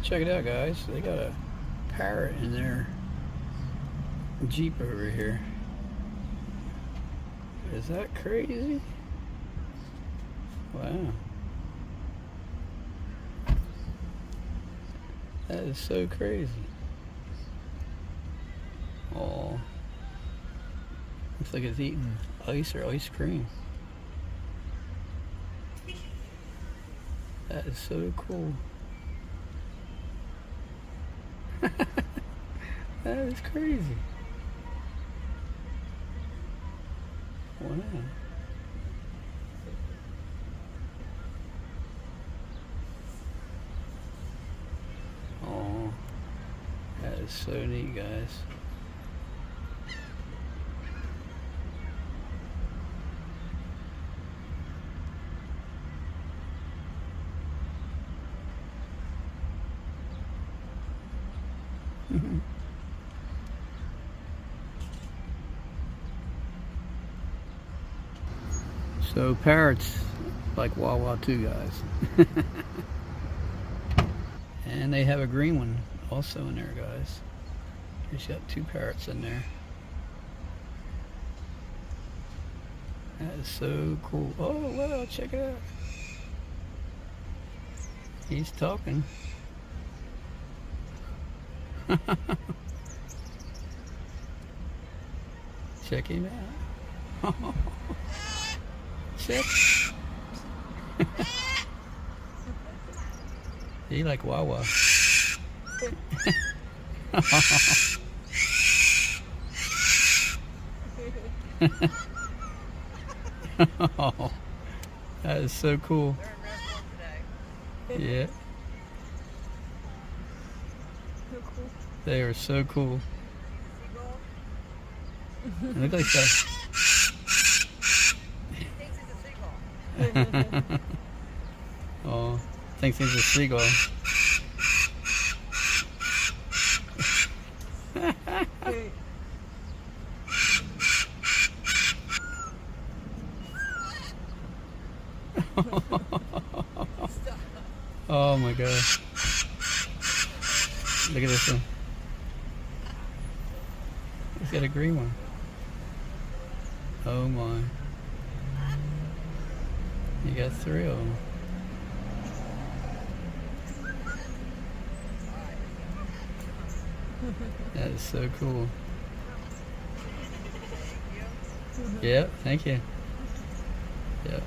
Check it out, guys. They got a parrot in their Jeep over here. Is that crazy? Wow. That is so crazy. Oh, looks like it's eating ice or ice cream. That is so cool. That is crazy. Wow. Oh, that is so neat, guys. So parrots like Wawa too, guys. And they have a green one also in there, guys. She's got two parrots in there. That is so cool. Oh wow, check it out. He's talking. Check him out. Check. He like Wawa. Oh, that is so cool. Yeah. They are so cool. Look like that. Oh, thinks he's a seagull. Oh my gosh. Look at this one. He's got a green one. Oh my. You got three of them. That is so cool. Yep, thank you. Yep.